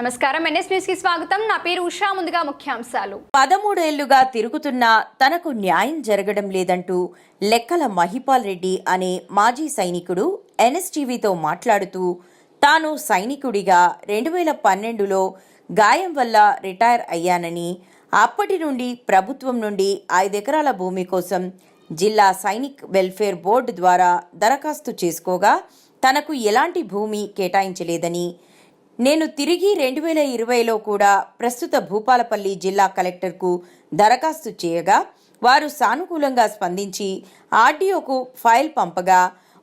నమస్కారం NS news కి స్వాగతం. నా పేరు ఉషా. ముందుగా ముఖ్యాంశాలు. 13 ఏళ్లుగా తిరుగుతున్నా తనకు న్యాయం జరగడం లేదంటూ లెక్కల మహిపాల్ రెడ్డి అనే మాజీ సైనికుడు ఎన్ఎస్టీవీతో మాట్లాడుతూ తాను సైనికుడిగా 2012లో గాయం వల్ల రిటైర్ అయ్యానని, అప్పటి నుండి ప్రభుత్వం నుండి 5 ఎకరాల భూమి కోసం జిల్లా సైనిక్ వెల్ఫేర్ బోర్డు ద్వారా దరఖాస్తు చేసుకోగా తనకు ఎలాంటి భూమి కేటాయించలేదని, నేను తిరిగి 2020లో కూడా ప్రస్తుత భూపాలపల్లి జిల్లా కలెక్టర్కు దరఖాస్తు చేయగా వారు సానుకూలంగా స్పందించి ఆర్డీఓకు ఫైల్ పంపగా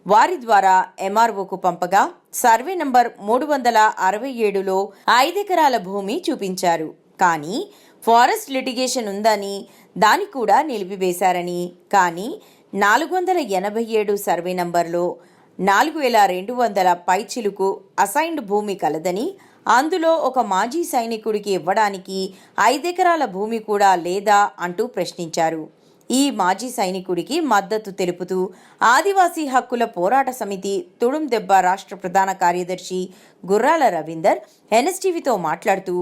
వారి ద్వారా ఎంఆర్ఓకు పంపగా సర్వే నంబర్ 367లో 5 ఎకరాల భూమి చూపించారు. కానీ ఫారెస్ట్ లిటిగేషన్ ఉందని దాన్ని కూడా నిలిపివేశారని, కానీ 487 సర్వే నంబర్లో 4200 పైచిలుకు అసైన్డ్ భూమి కలదని, అందులో ఒక మాజీ సైనికుడికి ఇవ్వడానికి 5 ఎకరాల భూమి కూడా లేదా అంటూ ప్రశ్నించారు. ఈ మాజీ సైనికుడికి మద్దతు తెలుపుతూ ఆదివాసీ హక్కుల పోరాట సమితి తుడుందెబ్బ రాష్ట్ర ప్రధాన కార్యదర్శి గుర్రాల రవీందర్ ఎన్ఎస్టీవీతో మాట్లాడుతూ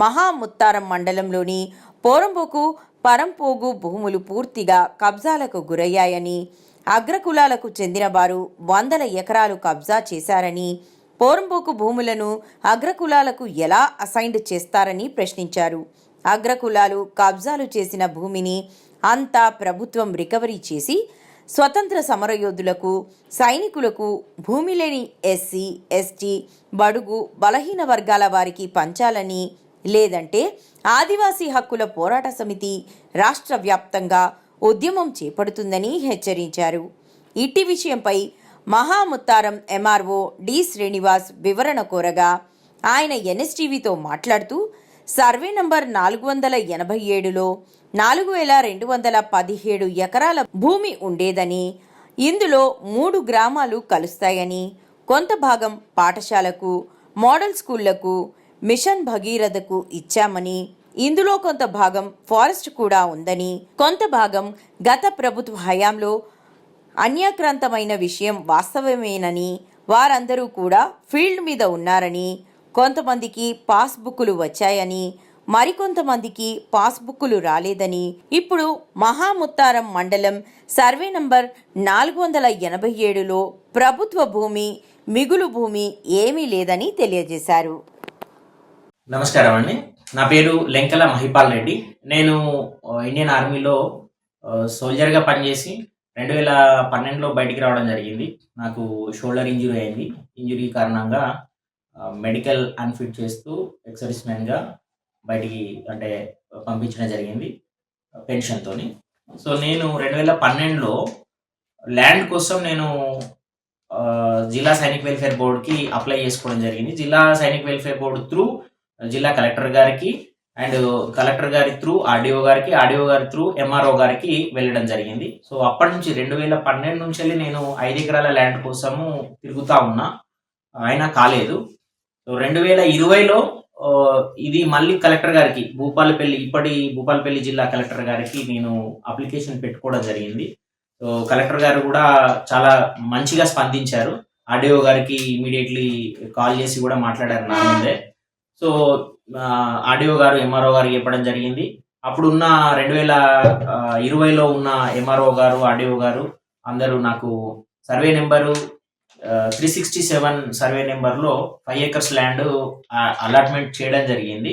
మహాముత్తారం మండలంలోని పోరంబోకు పరంపోగు భూములు పూర్తిగా కబ్జాలకు గురయ్యాయని, అగ్రకులాలకు చెందిన వారు 100 ఎకరాలు కబ్జా చేశారని, పోరంబోకు భూములను అగ్రకులాలకు ఎలా అసైన్డ్ చేస్తారని ప్రశ్నించారు. అగ్రకులాలు కబ్జాలు చేసిన భూమిని అంతా ప్రభుత్వం రికవరీ చేసి స్వతంత్ర సమరయోధులకు, సైనికులకు, భూమి లేని ఎస్సీ, ఎస్టీ, బడుగు, బలహీన వర్గాల వారికి పంచాలని, లేదంటే ఆదివాసీ హక్కుల పోరాట సమితి రాష్ట్ర వ్యాప్తంగా ఉద్యమం చేపడుతుందని హెచ్చరించారు. ఇట్టి విషయంపై మహాముత్తారం ఎంఆర్ఓ డి శ్రీనివాస్ వివరణ కోరగా ఆయన ఎన్ఎస్టీవీతో మాట్లాడుతూ సర్వే నంబర్ 487లో 4217 ఎకరాల భూమి ఉండేదని, ఇందులో 3 గ్రామాలు కలుస్తాయని, కొంత భాగం పాఠశాలకు, మోడల్ స్కూళ్లకు, మిషన్ భగీరథకు ఇచ్చామని, ఇందులో కొంత భాగం ఫారెస్ట్ కూడా ఉందని, కొంత భాగం గత ప్రభుత్వ హయాంలో అన్యాక్రాంతమైన విషయం వాస్తవమేనని, వారందరూ కూడా ఫీల్డ్ మీద ఉన్నారని, కొంతమందికి పాస్బుక్లు వచ్చాయని, మరికొంతమందికి పాస్బుక్లు రాలేదని, ఇప్పుడు మహాముత్తారం మండలం సర్వే నంబర్ 487లో ప్రభుత్వ భూమి, మిగులు భూమి ఏమీ లేదని తెలియజేశారు. నమస్కారం అండి. నా పేరు లెంకల మహిపాల్ రెడ్డి. నేను ఇండియన్ ఆర్మీలో సోల్జర్గా పనిచేసి 2012లో బయటికి రావడం జరిగింది. నాకు షోల్డర్ ఇంజురీ అయింది. ఇంజురీ కారణంగా మెడికల్ అన్ఫిట్ చేస్తూ ఎక్సర్విస్ మ్యాన్గా బయటికి పంపించడం జరిగింది పెన్షన్తోని. సో నేను 2012లో ల్యాండ్ కోసం నేను జిల్లా సైనిక్ వెల్ఫేర్ బోర్డుకి అప్లై చేసుకోవడం జరిగింది. జిల్లా సైనిక్ వెల్ఫేర్ బోర్డు త్రూ జిల్లా కలెక్టర్ గారికి అండ్ కలెక్టర్ గారి త్రూ ఆర్డీఓ గారికి, ఆర్డీఓ గారి త్రూ ఎంఆర్ఓ గారికి వెళ్ళడం జరిగింది. సో అప్పటి నుంచి 2012 నుంచి వెళ్ళి నేను 5 ఎకరాల ల్యాండ్ కోసము తిరుగుతా ఉన్నా, అయినా కాలేదు. సో 2020లో ఇది మళ్ళీ కలెక్టర్ గారికి ఇప్పటి భూపాలపల్లి జిల్లా కలెక్టర్ గారికి నేను అప్లికేషన్ పెట్టుకోవడం జరిగింది. సో కలెక్టర్ గారు కూడా చాలా మంచిగా స్పందించారు. ఆర్డీఓ గారికి ఇమీడియట్లీ కాల్ చేసి కూడా మాట్లాడారు నా ముందే. సో ఆర్డీఓ గారు ఎంఆర్ఓ గారికి చెప్పడం జరిగింది. అప్పుడున్న 2020లో ఉన్న ఎంఆర్ఓ గారు, ఆర్డీఓ గారు అందరూ నాకు సర్వే నెంబరు 367 సర్వే నెంబర్లో 5 ఎకర్స్ ల్యాండ్ అలాట్మెంట్ చేయడం జరిగింది.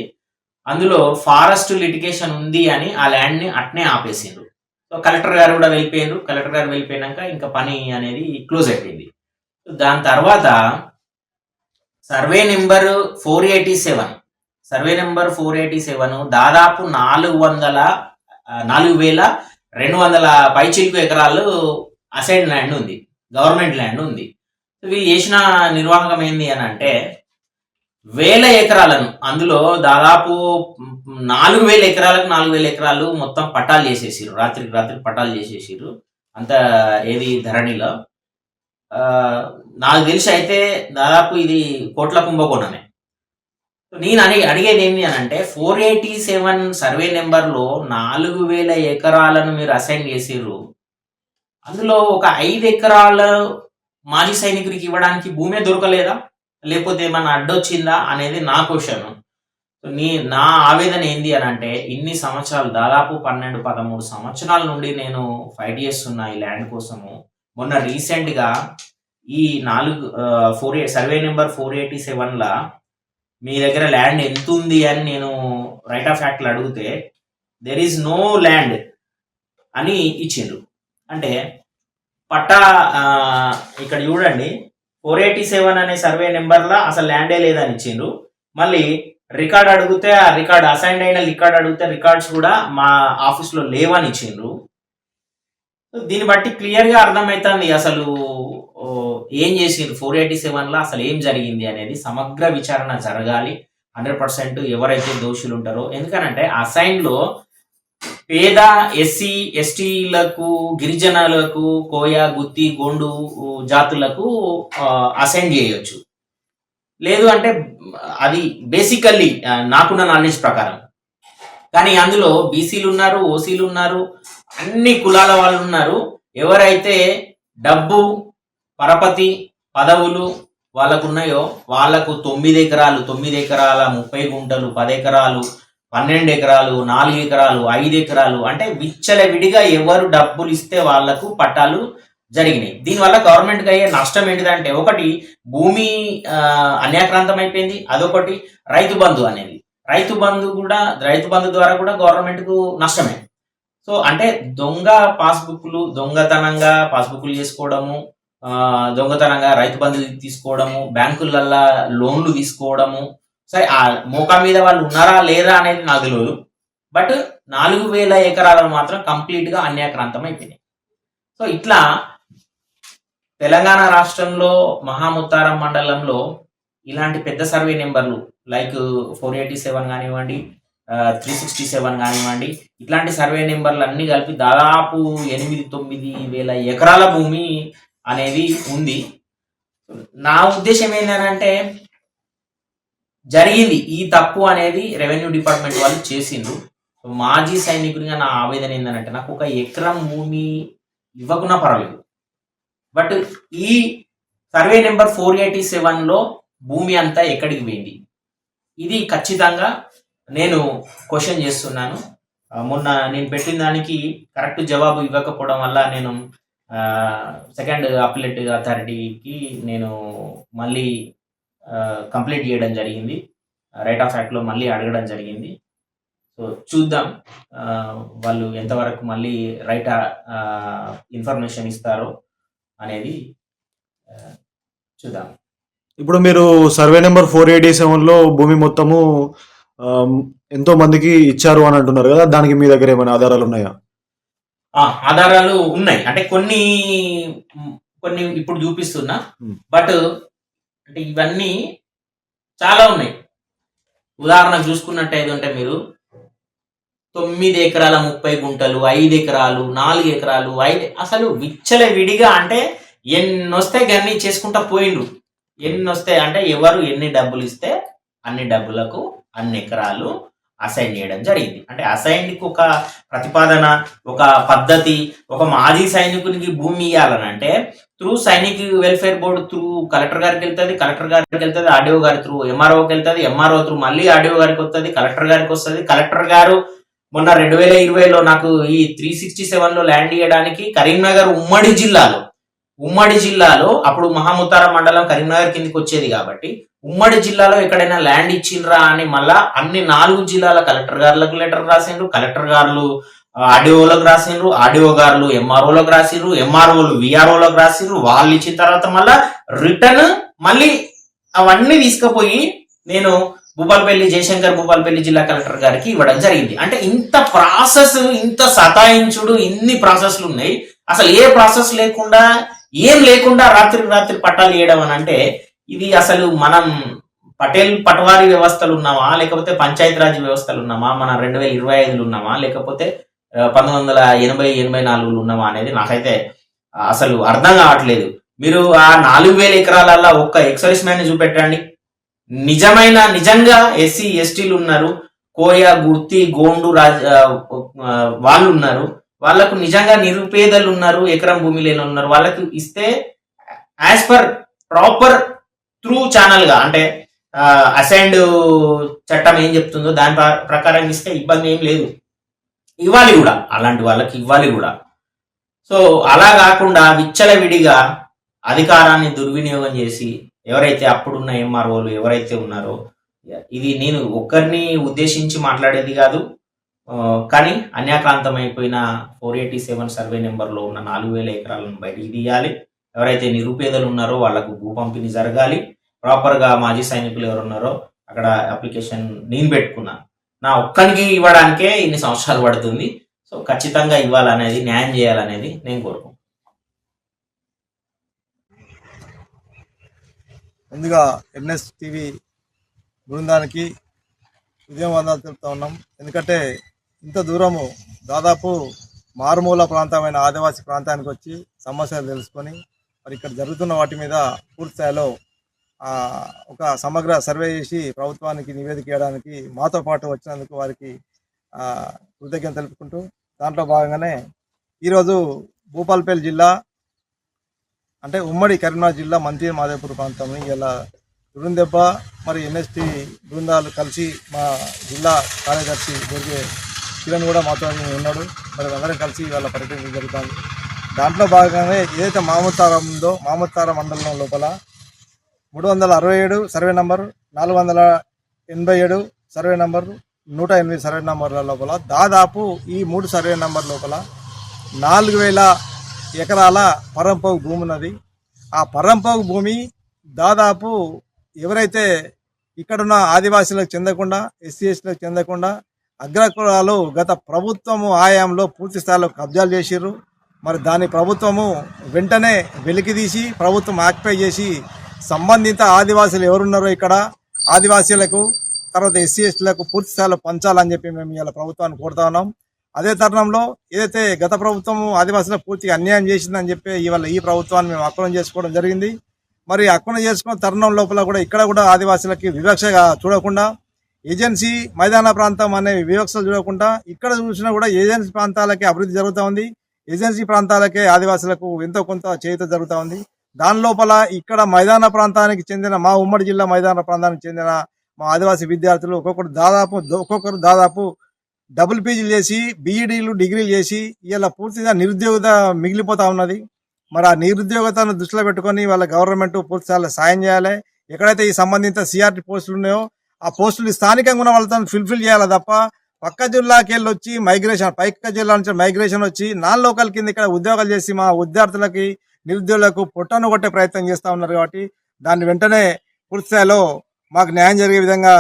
అందులో ఫారెస్ట్ లిటిగేషన్ ఉంది అని ఆ ల్యాండ్ని అట్నే ఆపేసిండ్రు. సో కలెక్టర్ గారు కూడా వెళ్ళిపోయిండ్రు. కలెక్టర్ గారు వెళ్ళిపోయినాక ఇంకా పని అనేది క్లోజ్ అయిపోయింది. దాని తర్వాత సర్వే నెంబర్ 487 దాదాపు 4200 పైచిలుకు ఎకరాలు అసైన్ ల్యాండ్ ఉంది, గవర్నమెంట్ ల్యాండ్ ఉంది. వీళ్ళు చేసిన నిర్వాహకం ఏంది అని అంటే 1000 ఎకరాలను, అందులో దాదాపు 4000 ఎకరాలకు 4000 ఎకరాలు మొత్తం పట్టాలు చేసేసారు. రాత్రికి పట్టాలు చేసేసారు. అంత ఏది ధరణిలో నాకు తెలిసి అయితే దాదాపు ఇది కోట్ల కుంభకోణమే. నేను అడిగేది ఏంటి అని అంటే 487 సర్వే నెంబర్లో 4000 ఎకరాలను మీరు అసైన్ చేసిర్రు. అందులో ఒక 5 ఎకరాలు మాజీ సైనికుడికి ఇవ్వడానికి భూమే దొరకలేదా, లేకపోతే ఏమన్నా అడ్డొచ్చిందా అనేది నా క్వశ్చన్. నా ఆవేదన ఏంది అని అంటే, ఇన్ని సంవత్సరాలు దాదాపు 12-13 సంవత్సరాల నుండి నేను ఫైట్ చేస్తున్నా ఈ ల్యాండ్ కోసము. మొన్న రీసెంట్గా ఈ 4 సర్వే నెంబర్ 487లా మీ దగ్గర ల్యాండ్ ఎంత ఉంది అని నేను రైట్ ఆఫ్ యాక్ట్లు అడిగితే దెర్ ఈజ్ నో ల్యాండ్ అని ఇచ్చిండ్రు. అంటే పట్టా ఇక్కడ చూడండి 487 అనే సర్వే నెంబర్లా అసలు ల్యాండే లేదని ఇచ్చిండ్రు. మళ్ళీ రికార్డ్ అడిగితే ఆ రికార్డ్ అసైన్ అయిన రికార్డ్ అడిగితే రికార్డ్స్ కూడా మా ఆఫీస్లో లేవని ఇచ్చిండ్రు. దీన్ని బట్టి క్లియర్గా అర్థమవుతుంది అసలు ఏం చేసిండ్రు 487లా అసలు ఏం జరిగింది అనేది సమగ్ర విచారణ జరగాలి. 100% ఎవరైతే దోషులు ఉంటారో, ఎందుకనంటే అసైన్లో పేద ఎస్సీ ఎస్టీలకు గిరిజనులకు కోయ గుత్తి గోండు జాతులకు అసైన్ చేయొచ్చు. లేదు అంటే అది బేసికల్లీ నాకున్న నాలెడ్జ్ ప్రకారం. కానీ అందులో బీసీలు ఉన్నారు, ఓసీలు ఉన్నారు, అన్ని కులాల వాళ్ళు ఉన్నారు. ఎవరైతే డబ్బు పరపతి పదవులు వాళ్ళకు ఉన్నాయో వాళ్ళకు 9 ఎకరాలు 9 ఎకరాల 30 గుంటలు 10 ఎకరాలు 12 ఎకరాలు 4 ఎకరాలు 5 ఎకరాలు అంటే విచ్చలవిడిగా ఎవరు డబ్బులు ఇస్తే వాళ్లకు పట్టాలు జరిగినాయి. దీనివల్ల గవర్నమెంట్కి అయ్యే నష్టం ఏంటిదంటే, ఒకటి భూమి అన్యాక్రాంతం అయిపోయింది, అదొకటి రైతు బంధు అనేది. రైతు బంధు ద్వారా కూడా గవర్నమెంట్కు నష్టమే. సో అంటే దొంగతనంగా పాస్బుక్లు చేసుకోవడము, దొంగతనంగా రైతు బంధు తీసుకోవడము, బ్యాంకులల్లో లోన్లు తీసుకోవడము. సరే ఆ మోకా మీద వాళ్ళు ఉన్నారా లేదా అనేది నాకు తెలియదు. బట్ 4000 ఎకరాలు మాత్రం కంప్లీట్గా అన్యాక్రాంతం అయిపోయినాయి. సో ఇట్లా తెలంగాణ రాష్ట్రంలో మహాముత్తారం మండలంలో ఇలాంటి పెద్ద సర్వే నెంబర్లు లైక్ 487 కానివ్వండి, 367 కానివ్వండి, ఇట్లాంటి సర్వే నెంబర్లు అన్నీ కలిపి దాదాపు 8-9 వేల ఎకరాల భూమి అనేది ఉంది. నా ఉద్దేశం ఏంటంటే, జరిగింది ఈ తప్పు అనేది రెవెన్యూ డిపార్ట్మెంట్ వాళ్ళు చేసిండ్రు. మాజీ సైనికుడిగా నా ఆవేదన ఏంటంటే, నాకు 1 ఎకరం భూమి ఇవ్వకున్నా పర్వాలేదు, బట్ ఈ సర్వే నెంబర్ 487లో భూమి అంతా ఎక్కడికి పోయింది, ఇది ఖచ్చితంగా నేను క్వశ్చన్ చేస్తున్నాను. మొన్న నేను పెట్టిన దానికి కరెక్ట్ జవాబు ఇవ్వకపోవడం వల్ల నేను సెకండ్ అప్లెట్ అథారిటీకి నేను మళ్ళీ కంప్లీట్ చేయడం జరిగింది. రైట్ ఆఫ్ యాక్ట్లో మళ్ళీ అడగడం జరిగింది. సో చూద్దాం వాళ్ళు ఎంతవరకు మళ్ళీ రైట్ ఇన్ఫర్మేషన్ ఇస్తారో అనేది చూద్దాం. ఇప్పుడు మీరు సర్వే నెంబర్ 487లో భూమి మొత్తము ఎంతో మందికి ఇచ్చారు అని అంటున్నారు కదా, దానికి మీ దగ్గర ఏమైనా ఆధారాలు ఉన్నాయా? ఆధారాలు ఉన్నాయి, అంటే కొన్ని ఇప్పుడు చూపిస్తున్నా. బట్ అంటే ఇవన్నీ చాలా ఉన్నాయి. ఉదాహరణకు చూసుకున్నట్టయితే మీరు 9 ఎకరాల 30 గుంటలు, 5 ఎకరాలు 4 ఎకరాలు 5 అసలు విచ్చల విడిగా అంటే ఎన్నొస్తే గన్ని చేసుకుంటా పోయిండ్రు. ఎన్నొస్తాయి అంటే ఎవరు ఎన్ని డబ్బులు ఇస్తే అన్ని డబ్బులకు అన్ని ఎకరాలు అసైన్ చేయడం జరిగింది. అంటే అసైన్కి ఒక ప్రతిపాదన, ఒక పద్ధతి, ఒక మాజీ సైనికునికి భూమి ఇవ్వాలని అంటే through Sainik welfare board through collector గారికి వెళ్తుంది, ఆర్డీఓ గారి త్రూ ఎంఆర్ఓకి వెళ్తుంది, ఎంఆర్ఓ త్రూ మళ్ళీ ఆర్డీఓ గారికి వస్తుంది, కలెక్టర్ గారికి వస్తుంది. కలెక్టర్ గారు మొన్న 2020లో నాకు ఈ 367లో ల్యాండ్ ఇవ్వడానికి కరీంనగర్ ఉమ్మడి జిల్లాలో అప్పుడు మహాముత్తారం మండలం కరీంనగర్ కిందకి వచ్చేది కాబట్టి ఉమ్మడి జిల్లాలో ఎక్కడైనా ల్యాండ్ ఇచ్చిండ్రా అని మళ్ళా అన్ని 4 జిల్లాల కలెక్టర్ గారులకు లెటర్ రాసిండ్రు, కలెక్టర్ గారు ఆర్డీఓలకు రాసిండ్రు, ఆర్డీఓ గారు ఎంఆర్ఓలకు రాసిండ్రు, ఎంఆర్ఓలు విఆర్ఓలకు రాసిండ్రు. వాళ్ళు ఇచ్చిన తర్వాత మళ్ళా రిటర్న్ మళ్ళీ అవన్నీ తీసుకుపోయి నేను జయశంకర్ భూపాలపల్లి జిల్లా కలెక్టర్ గారికి ఇవ్వడం జరిగింది. అంటే ఇంత ప్రాసెస్, ఇంత సతాయించుడు, ఇన్ని ప్రాసెస్లు ఉన్నాయి. అసలు ఏ ప్రాసెస్ లేకుండా ఏం లేకుండా రాత్రి పట్టాలు ఇవ్వడం అని అంటే ఇది అసలు మనం పటవారీ వ్యవస్థలు ఉన్నామా, లేకపోతే పంచాయతీరాజ్ వ్యవస్థలు ఉన్నామా, మన 2025లో ఉన్నామా, లేకపోతే 1980-84లో ఉన్నామా అనేది నాకైతే అసలు అర్థం కావట్లేదు. మీరు ఆ 4000 ఎకరాలలో ఒక్క ఎక్సైజ్ మ్యాన్ చూపెట్టండి. నిజంగా ఎస్సీ ఎస్టీలు ఉన్నారు, కోయ గుర్తి గోండు వాళ్ళు ఉన్నారు, వాళ్ళకు నిజంగా నిరుపేదలు ఉన్నారు, ఎకరం భూమి లేని ఉన్నారు. వాళ్ళకి ఇస్తే as per proper through channel గా అంటే అసైన్డ్ చట్టం ఏం చెప్తుందో దాని ప్రకారం ఇస్తే ఇబ్బంది ఏం లేదు. ఇవ్వాలి కూడా, అలాంటి వాళ్ళకి ఇవ్వాలి కూడా. సో అలా కాకుండా విచ్చలవిడిగా అధికారాన్ని దుర్వినియోగం చేసి ఎవరైతే అప్పుడున్న ఎంఆర్ఓలు ఎవరైతే ఉన్నారో, ఇది నేను ఒక్కరిని ఉద్దేశించి మాట్లాడేది కాదు, కానీ అన్యాక్రాంతమైపోయిన 487 సర్వే నెంబర్లో ఉన్న 4000 ఎకరాలను బయటికి తీయాలి. ఎవరైతే నిరుపేదలు ఉన్నారో వాళ్లకు భూ పంపిణీ జరగాలి. ప్రాపర్గా మాజీ సైనికులు ఎవరు ఉన్నారో అక్కడ అప్లికేషన్ నేను పెట్టుకున్నా. నా ఒక్కరికి ఇవ్వడానికే ఇన్ని సంవత్సరాలు పడుతుంది. సో ఖచ్చితంగా ఇవ్వాలనేది, న్యాయం చేయాలనేది నేను కోరుకుంటున్నాను. ముందుగా ఎన్ఎస్ టీవీ బృందానికి ఉదయవందనాలు తెలుపుతా ఉన్నాం. ఎందుకంటే ఇంత దూరము దాదాపు మారుమూల ప్రాంతమైన ఆదివాసీ ప్రాంతానికి వచ్చి సమస్యలు తెలుసుకొని మరి ఇక్కడ జరుగుతున్న వాటి మీద పూర్తి స్థాయిలో ఒక సమగ్ర సర్వే చేసి ప్రభుత్వానికి నివేదిక ఇవ్వడానికి మాతో పాటు వచ్చినందుకు వారికి కృతజ్ఞత తెలుపుకుంటూ, దాంట్లో భాగంగానే ఈరోజు భూపాలపల్లి జిల్లా అంటే ఉమ్మడి కరీంనగర్ జిల్లా మంత్రి మాదేపూర్ ప్రాంతం ఇలా దురుందెబ్బ మరి ఎన్ఎస్టీ బృందాలు కలిసి మా జిల్లా కార్యదర్శి దొరికే కిరణ్ కూడా మాతో ఉన్నాడు. మరి అందరం కలిసి ఇవాళ పర్యటన జరుగుతుంది. దాంట్లో భాగంగానే ఏదైతే మామూతారం ఉందో, మామూతారం మండలం లోపల 367 survey number, 487 survey number, 108 survey నంబర్ల లోపల దాదాపు ఈ 3 సర్వే నంబర్ లోపల 4000 ఎకరాల పరంపోగు భూమి ఉన్నది. ఆ పరంపోగు భూమి దాదాపు ఎవరైతే ఇక్కడున్న ఆదివాసీలకు చెందకుండా, ఎస్సీ ఎస్టీలకు చెందకుండా అగ్రకులాలు గత ప్రభుత్వము ఆయాంలో పూర్తి స్థాయిలో కబ్జాలు చేసిర్రు. మరి దాని ప్రభుత్వము వెంటనే వెలికితీసి ప్రభుత్వం ఆక్యుపై చేసి సంబంధిత ఆదివాసీలు ఎవరున్నారో ఇక్కడ ఆదివాసీలకు, తర్వాత ఎస్సీ ఎస్టీలకు పూర్తి స్థాయిలో పంచాలని చెప్పి మేము ఇలా ప్రభుత్వాన్ని కోరుతా ఉన్నాం. అదే తరుణంలో ఏదైతే గత ప్రభుత్వం ఆదివాసీలకు పూర్తిగా అన్యాయం చేసిందని చెప్పి ఇవాళ ఈ ప్రభుత్వాన్ని మేము అక్రమం చేసుకోవడం జరిగింది. మరి అక్రమం చేసుకున్న తరుణం లోపల కూడా ఇక్కడ కూడా ఆదివాసీలకి వివక్షగా చూడకుండా, ఏజెన్సీ మైదాన ప్రాంతం అనే వివక్షలు చూడకుండా ఇక్కడ చూసినా కూడా ఏజెన్సీ ప్రాంతాలకే అభివృద్ధి జరుగుతూ ఉంది. ఏజెన్సీ ప్రాంతాలకే ఆదివాసీలకు ఎంతో కొంత చేయూత జరుగుతూ ఉంది. దాని లోపల ఇక్కడ మైదాన ప్రాంతానికి చెందిన, మా ఉమ్మడి జిల్లా మైదాన ప్రాంతానికి చెందిన మా ఆదివాసీ విద్యార్థులు ఒక్కొక్కరు దాదాపు డబుల్ పీజీలు చేసి, బీఈడీలు, డిగ్రీలు చేసి ఇలా పూర్తిగా నిరుద్యోగత మిగిలిపోతా ఉన్నది. మరి ఆ నిరుద్యోగతను దృష్టిలో పెట్టుకొని వాళ్ళ గవర్నమెంట్ పూర్తి సాయం చేయాలి. ఎక్కడైతే ఈ సంబంధిత సిఆర్టీ పోస్టులు ఉన్నాయో ఆ పోస్టులు స్థానికంగా ఉన్న వాళ్ళతో ఫుల్ఫిల్ చేయాలి తప్ప పక్క జిల్లాకి వెళ్ళి వచ్చి మైగ్రేషన్, పక్క జిల్లా నుంచి మైగ్రేషన్ వచ్చి నాన్ లోకల్ కింద ఇక్కడ ఉద్యోగాలు చేసి మా విద్యార్థులకి, నిరుద్యోగులకు పొట్టను కొట్టే ప్రయత్నం చేస్తూ ఉన్నారు. కాబట్టి దాన్ని వెంటనే పూర్తి స్థాయిలో మాకు న్యాయం జరిగే విధంగా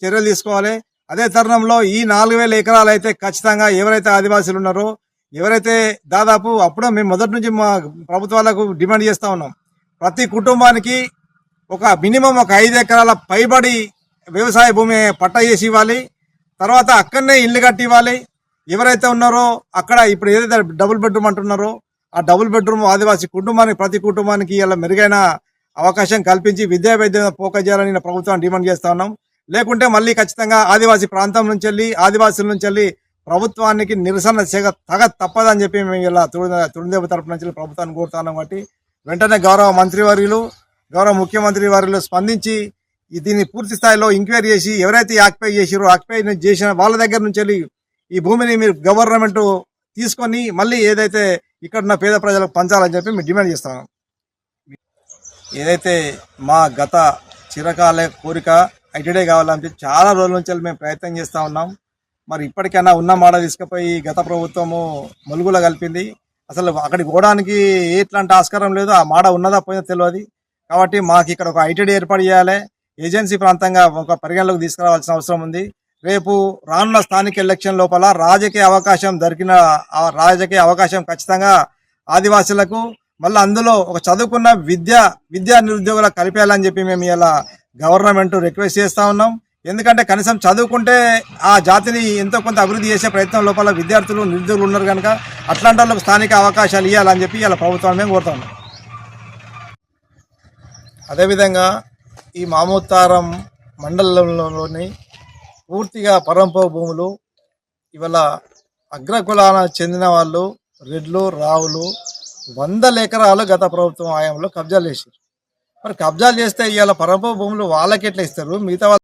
చర్యలు తీసుకోవాలి. అదే తరుణంలో ఈ 4000 ఎకరాలు అయితే ఖచ్చితంగా ఎవరైతే ఆదివాసీలు ఉన్నారో, ఎవరైతే దాదాపు అప్పుడే మేము మొదటి నుంచి మా ప్రభుత్వాలకు డిమాండ్ చేస్తూ ఉన్నాం, ప్రతి కుటుంబానికి ఒక మినిమం ఒక 5 ఎకరాల పైబడి వ్యవసాయ భూమి పట్టా చేసి ఇవ్వాలి. తర్వాత అక్కడనే ఇల్లు కట్టి ఇవ్వాలి. ఎవరైతే ఉన్నారో అక్కడ ఇప్పుడు ఏదైతే డబుల్ బెడ్రూమ్ అంటున్నారో ఆ డబుల్ బెడ్రూమ్ ఆదివాసీ కుటుంబానికి, ప్రతి కుటుంబానికి ఇలా మెరుగైన అవకాశం కల్పించి విద్యా వైద్యం ఫోకస్ చేయాలని ప్రభుత్వాన్ని డిమాండ్ చేస్తా ఉన్నాం. లేకుంటే మళ్ళీ ఖచ్చితంగా ఆదివాసీ ప్రాంతం నుంచి వెళ్ళి, ఆదివాసీల నుంచి వెళ్ళి ప్రభుత్వానికి నిరసన తప్పదని చెప్పి మేము ఇలా తురుందేవ తరపు నుంచి ప్రభుత్వాన్ని కోరుతున్నాం. కాబట్టి వెంటనే గౌరవ మంత్రివర్యులు, గౌరవ ముఖ్యమంత్రి వర్యులు స్పందించి దీన్ని పూర్తి స్థాయిలో ఎంక్వైరీ చేసి ఎవరైతే ఆక్యుపై చేసిరో ఆక్యుపై చేసిన వాళ్ళ దగ్గర నుంచి వెళ్ళి ఈ భూమిని మీరు గవర్నమెంట్ తీసుకొని మళ్ళీ ఏదైతే ఇక్కడున్న పేద ప్రజలకు పంచాలని చెప్పి మేము డిమాండ్ చేస్తున్నాం. ఏదైతే మా గత చిరకాల కోరిక ఐటీడీ కావాలంటే చాలా రోజుల నుంచి మేము ప్రయత్నం చేస్తూ ఉన్నాం. మరి ఇప్పటికైనా ఉన్న మాట తీసుకుపోయి గత ప్రభుత్వము మొలుగులో కలిపింది. అసలు అక్కడికి పోవడానికి ఎట్లాంటి ఆస్కారం లేదు. ఆ మాట ఉన్నదా పోయిందో తెలియదు. కాబట్టి మాకు ఇక్కడ ఒక ఐటీడీ ఏర్పాటు చేయాలి. ఏజెన్సీ ప్రాంతంగా ఒక పరిగణలోకి తీసుకురావాల్సిన అవసరం ఉంది. రేపు రానున్న స్థానిక ఎలక్షన్ లోపల రాజకీయ అవకాశం ఖచ్చితంగా ఆదివాసీలకు, మళ్ళీ అందులో ఒక చదువుకున్న విద్యా నిరుద్యోగులకు కలిపేయాలని చెప్పి మేము ఇలా గవర్నమెంట్ రిక్వెస్ట్ చేస్తూ ఉన్నాం. ఎందుకంటే కనీసం చదువుకుంటే ఆ జాతిని ఎంతో కొంత అభివృద్ధి చేసే ప్రయత్నం లోపల విద్యార్థులు, నిరుద్యోగులు ఉన్నారు కనుక అట్లాంటి వాళ్ళకు స్థానిక అవకాశాలు ఇవ్వాలని చెప్పి ఇలా ప్రభుత్వాన్ని మేము కోరుతా ఉన్నాం. అదేవిధంగా ఈ మామూతారం మండలంలోని పూర్తిగా పరంపో భూములు ఇవాళ అగ్రకులానికి చెందిన వాళ్ళు, రెడ్లు, రావులు 100 ఎకరాలు గత ప్రభుత్వం ఆయంలో కబ్జాలు చేశారు. మరి కబ్జాలు చేస్తే ఇవాళ పరంప భూములు వాళ్ళకి ఎట్లా ఇస్తారు, మిగతా వాళ్ళ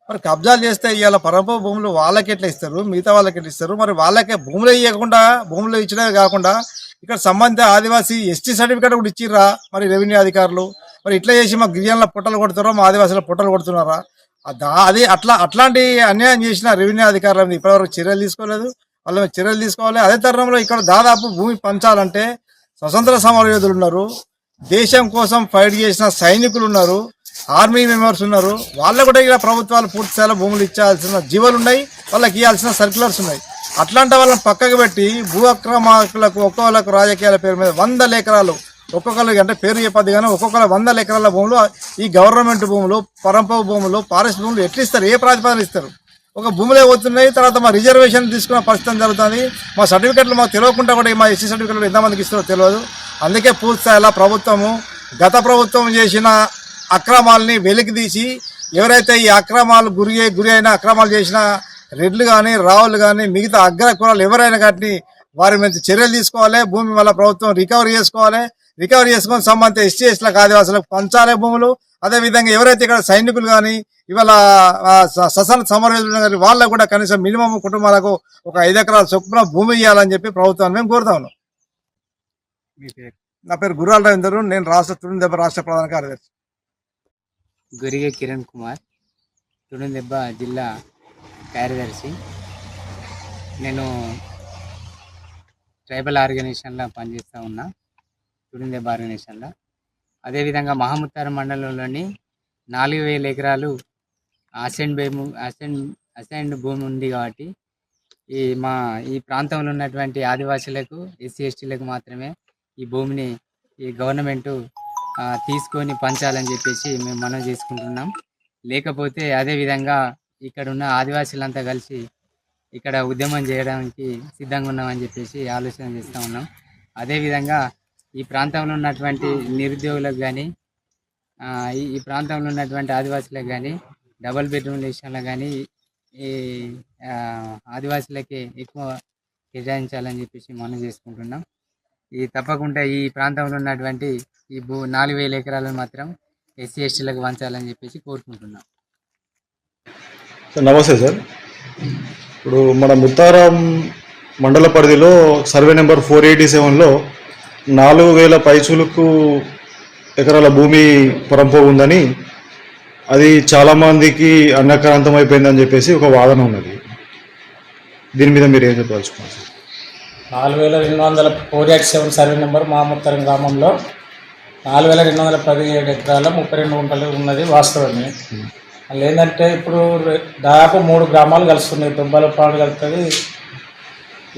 మరి కబ్జాలు చేస్తే ఇవాళ పరంప భూములు వాళ్ళకి ఎట్లా ఇస్తారు, మిగతా వాళ్ళకి ఎట్లా ఇస్తారు? మరి వాళ్ళకే భూములు ఇవ్వకుండా, భూములు ఇచ్చినవి కాకుండా ఇక్కడ సంబంధిత ఆదివాసీ ఎస్టీ సర్టిఫికేట్ కూడా ఇచ్చిర్రా మరి రెవెన్యూ అధికారులు? మరి ఇట్లా చేసి మా గిరిజనుల పొట్టలు కొడుతున్నారా, మా ఆదివాసుల పొట్టలు కొడుతున్నారా? అది అట్లాంటి అన్యాయం చేసిన రెవెన్యూ అధికారుల మీద ఇప్పటివరకు చర్యలు తీసుకోలేదు. వాళ్ళ మీద చర్యలు తీసుకోవాలి. అదే తరుణంలో ఇక్కడ దాదాపు భూమి పంచాలంటే స్వతంత్ర సమరయోధులు ఉన్నారు, దేశం కోసం ఫైట్ చేసిన సైనికులు ఉన్నారు, ఆర్మీ మెంబర్స్ ఉన్నారు. వాళ్ళకు కూడా ఇలా ప్రభుత్వాలు పూర్తి స్థాయిలో భూములు ఇచ్చాల్సిన జీవోలు ఉన్నాయి, వాళ్ళకి ఇవ్వాల్సిన సర్క్యులర్స్ ఉన్నాయి. అట్లాంటి వాళ్ళని పక్కకు పెట్టి భూ అక్రమార్కులకు ఒక్కొక్కరికి రాజకీయాల పేరు మీద 100 ఎకరాలు ఒక్కొక్కరికి అంటే పేరు చెప్పద్దు కానీ ఒక్కొక్కరు 100 ఎకరాల భూములు ఈ గవర్నమెంట్ భూములు, పరంపర భూములు, ఫారెస్ట్ భూములు ఎట్లా ఇస్తారు? ఏ ప్రాతిపదన ఇస్తారు? ఒక భూములే పోతున్నాయి. తర్వాత మా రిజర్వేషన్ తీసుకున్న పరిస్థితి జరుగుతుంది. మా సర్టిఫికెట్లు మాకు తెలియకుండా కూడా మా ఎస్సీ సర్టిఫికెట్లు ఎంతమందికి ఇస్తారో తెలియదు. అందుకే పూర్తి స్థాయిలో ప్రభుత్వము, గత ప్రభుత్వం చేసిన అక్రమాలని వెలికి తీసి ఎవరైతే ఈ అక్రమాలు గురి అయిన అక్రమాలు చేసిన రెడ్లు కానీ, రావులు కానీ, మిగతా అగ్ర కులాలు ఎవరైనా కానీ వారి మీద చర్యలు తీసుకోవాలి. భూమి వల్ల ప్రభుత్వం రికవరీ చేసుకోవాలి. రికవరీ చేసుకొని సంబంధిత ఎస్టీ ఎస్టీలకు, ఆదివాసులకు పంచాలే భూములు. అదేవిధంగా ఎవరైతే ఇక్కడ సైనికులు కానీ, ఇవాళ సమరయోధులు కానీ వాళ్ళకు కూడా కనీసం మినిమం కుటుంబాలకు ఒక 5 ఎకరాల చొప్పున భూమి ఇవ్వాలని చెప్పి ప్రభుత్వాన్ని మేము కోరుతా ఉన్నాం. నా పేరు గుర్రాల రవీందర్, నేను తుడుందెబ్బ రాష్ట్ర ప్రధాన కార్యదర్శి. గొరిగే కిరణ్ కుమార్, తుడుందెబ్బ జిల్లా కార్యదర్శి. నేను ట్రైబల్ ఆర్గనైజేషన్లో పనిచేస్తూ ఉన్నా, తుడుందెబ్బ ఆర్గనైజేషన్లో. అదేవిధంగా మహముత్తార మండలంలోని 4000 ఎకరాలు అసైన్డ్ భూమి ఉంది కాబట్టి ఈ ప్రాంతంలో ఉన్నటువంటి ఆదివాసులకు, ఎస్సీ ఎస్టీలకు మాత్రమే ఈ భూమిని ఈ గవర్నమెంటు తీసుకొని పంచాలని చెప్పేసి మేము మనవి చేసుకుంటున్నాం. లేకపోతే అదేవిధంగా ఇక్కడ ఉన్న ఆదివాసులంతా కలిసి ఇక్కడ ఉద్యమం చేయడానికి సిద్ధంగా ఉన్నామని చెప్పేసి ఆలోచన చేస్తూ ఉన్నాం. అదేవిధంగా ఈ ప్రాంతంలో ఉన్నటువంటి నిరుద్యోగులకు కానీ, ఈ ప్రాంతంలో ఉన్నటువంటి ఆదివాసులకు కానీ, డబుల్ బెడ్రూమ్ విషయంలో కానీ ఈ ఆదివాసులకి ఎక్కువ కేటాయించాలని చెప్పేసి మనం చేసుకుంటున్నాం. తప్పకుండా ఈ ప్రాంతంలో ఉన్నటువంటి ఈ 4000 ఎకరాలను మాత్రం ఎస్సీ ఎస్టీలకు పంచాలని చెప్పేసి కోరుకుంటున్నాం. నమస్తే సార్. ఇప్పుడు మన ముత్తారం మండల పరిధిలో సర్వే నెంబర్ 487లో 4000 పైచులకు ఎకరాల భూమి పరంపో ఉందని, అది చాలామందికి అన్యాక్రాంతం అయిపోయిందని చెప్పేసి ఒక వాదన ఉన్నది. దీని మీద మీరు ఏం చెప్పదలుచుకున్నారు సార్? 4287 సర్వే నెంబర్ మాముత్తరం గ్రామంలో 4217 ఎకరాల 32 గుంటలు ఉన్నది వాస్తవమే. వాళ్ళు ఏంటంటే ఇప్పుడు దాదాపు 3 గ్రామాలు కలుస్తున్నాయి. దుబ్బలపాడు కలుస్తుంది,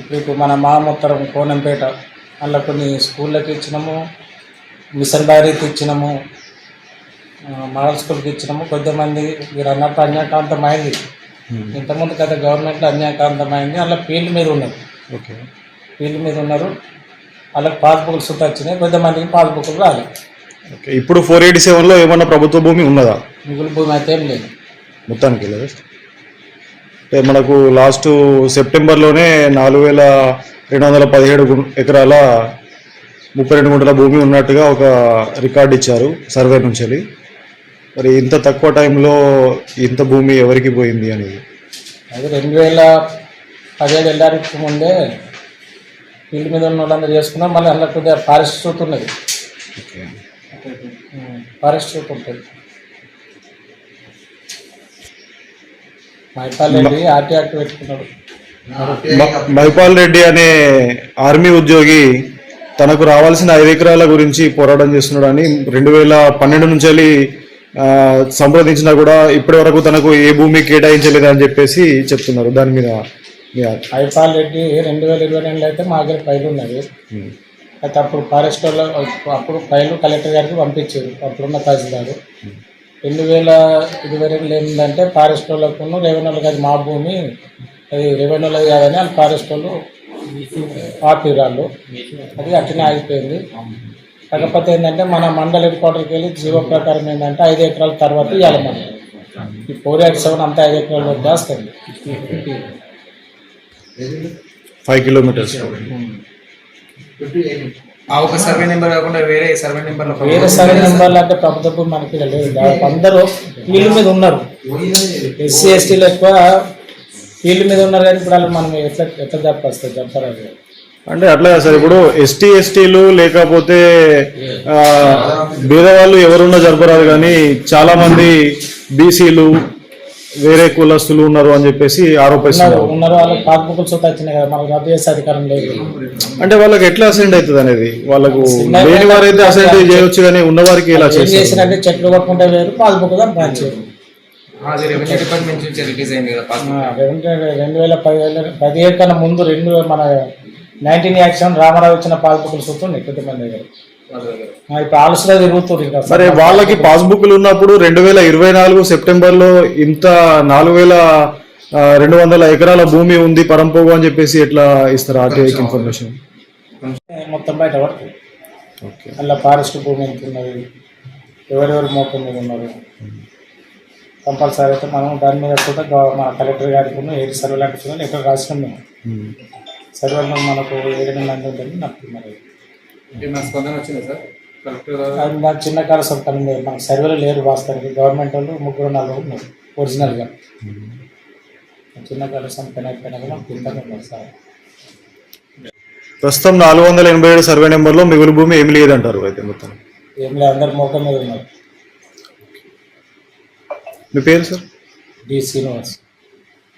ఇప్పుడు మన మాముత్తరం కోనంపేట, అందులో కొన్ని స్కూళ్ళకి ఇచ్చినాము, మిషన్ బైరీకి ఇచ్చినాము, మోడల్ స్కూల్కి ఇచ్చినాము. కొద్దిమంది మీరు అన్నట్టు అన్యాకాంతమైంది, ఇంతకుముందు కదా గవర్నమెంట్లో అన్యాకాంతమైంది. అందులో ఫీల్డ్ మీద ఉన్నారు, ఓకే, ఫీల్డ్ మీద ఉన్నారు. వాళ్ళకి పాస్బుక్లు సుతా వచ్చినాయి, కొద్దిమందికి పాస్బుక్లు రాలేదు. ఓకే. ఇప్పుడు 487లో ఏమన్నా ప్రభుత్వ భూమి ఉన్నదా? మిగులు భూమి అయితే ఏం లేదు మొత్తానికి లేదు. అంటే మనకు లాస్ట్ సెప్టెంబర్లోనే 4217 ఎకరాల 32 గుంటల భూమి ఉన్నట్టుగా ఒక రికార్డు ఇచ్చారు సర్వే నుంచి. మరి ఇంత తక్కువ టైంలో ఇంత భూమి ఎవరికి పోయింది అనేది? అది 2017 వెళ్ళడానికి ముందే ఫీల్డ్ మీద ఉన్న వాళ్ళందరూ చేసుకున్నాం. మళ్ళీ అందులో కొద్దిగా ఫారెస్ట్ షూట్ ఉన్నది, ఫారెస్ట్ షూట్ ఉంటుంది. మైపాల్ రెడ్డి ఆర్టీ యాక్ట్ పెట్టుకున్నాడు. మైపాల్ రెడ్డి అనే ఆర్మీ ఉద్యోగి తనకు రావాల్సిన 5 ఎకరాల గురించి పోరాటం చేస్తున్నాడని 2012 నుంచి సంప్రదించినా కూడా ఇప్పటి వరకు తనకు ఏ భూమి కేటాయించలేదని చెప్పేసి చెప్తున్నారు. దాని మీద మైపాల్ రెడ్డి 2022లో అయితే మా దగ్గర ఫైల్ ఉన్నది. అయితే అప్పుడు ఫారెస్ట్ వాళ్ళు అప్పుడు ఫైలు కలెక్టర్ గారికి పంపించారు, అప్పుడున్న తహసీల్దారు. 2022లో ఏంటంటే ఫారెస్ట్ వాళ్ళకు రెవెన్యూ వాళ్ళకి అది మా భూమి, అది రెవెన్యూ వాళ్ళది కాదని వాళ్ళు ఫారెస్ట్ వాళ్ళు ఆపిరాళ్ళు, అది అట్లనే ఆగిపోయింది. కాకపోతే ఏంటంటే మన మండల హెడ్ క్వార్టర్కి వెళ్ళి జీవో ప్రకారం ఏంటంటే 5 ఎకరాల తర్వాత ఇవ్వాలి. మనం ఈ 487 అంతా 5 ఎకరాల వద్ద వస్తుంది. 5 కిలోమీటర్స్ ఆ ఒక సర్వే నెంబర్ కాకుండా వేరే సర్వే నెంబర్లో వేరే సర్వే నెంబర్లు అంటే ప్రభుత్వ భూమి మనకి లేదు. దాదాపు అందరూ ఫీల్డ్ మీద ఉన్నారు. ఎస్సీ ఎస్టీలు ఎక్కువ ఫీల్డ్ మీద ఉన్నారు, కానీ ఇప్పుడు వాళ్ళు మనం ఎట్లా చెప్పేస్తారు, చెప్పరాదు. అంటే అట్లా సార్, ఇప్పుడు ఎస్టీలు లేకపోతే పేదవాళ్ళు ఎవరున్నా జరపరాదు, కానీ చాలా మంది బీసీలు వేరే కులస్తులు ఉన్నారు అని చెప్పేసి ఆరోపిస్తున్నారు. ఉన్నారు, వాళ్ళకి పాస్బుక్లు చూత వచ్చినాయి కదా, మనకు రద్దు చేసే అధికారం లేదు. అంటే వాళ్ళకి ఎట్లా అసెండ్ అవుతుంది అనేది, వాళ్ళకు లేని వారైతే అసెండ్ చేయొచ్చు, కానీ ఉన్నవారికి ఎలా చేసినట్టే చెట్లు కొట్టుకుంటే వేరు, పాస్బుక్ పంచారు. రెవెన్యూ డిపార్ట్మెంట్ నుంచి రిలీజ్ అయింది కదా 2017 కన్నా ముందు మన 19 యాక్షన్ రామారావు ఇచ్చిన పాస్బుక్లు చూస్తుండే కొద్దిమంది దగ్గర. ఇప్పుడు ఆలోచన తిరుగుతుంది. సరే, వాళ్ళకి పాస్బుక్లు ఉన్నప్పుడు 2024 సెప్టెంబర్లో ఇంత 4200 ఎకరాల భూమి ఉంది పరంపోగు అని చెప్పేసి ఎట్లా ఇస్తారు ఆర్టీఐకి ఇన్ఫర్మేషన్? మొత్తం బయట పడుతుంది. అలా ఫారెస్ట్ భూమి ఎంత ఉన్నది, ఎవరెవరు మోపం మీద ఉన్నారు, కంపల్సరీ అయితే మనం దాని మీద కూడా మన కలెక్టర్ గారికి ఏడు సర్వేలు అంటే లెటర్ రాసినాం మేము. సర్వేలో మనకు 7 మంది ఉంటుంది నడుతున్నారు. స్పందన వచ్చింది సార్ కలెక్టర్ అది మాకు చిన్న కాల పని లేదు, మనకు సర్వేలు లేరు వాస్తవానికి. గవర్నమెంట్ వాళ్ళు 3-4 ఉన్నారు ఒరిజినల్గా. చిన్న కాల పని అయిపోయినా కూడా మనకు ఇంత ఉన్నారు సార్. ప్రస్తుతం 487 సర్వే నెంబర్లో మిగులు భూమి ఏమి లేదంటారు అయితే మొత్తం? ఏం లేదు, అందరు మోకం మీద ఉన్నారు. మీ పేరు సార్? డి శ్రీనివాస్.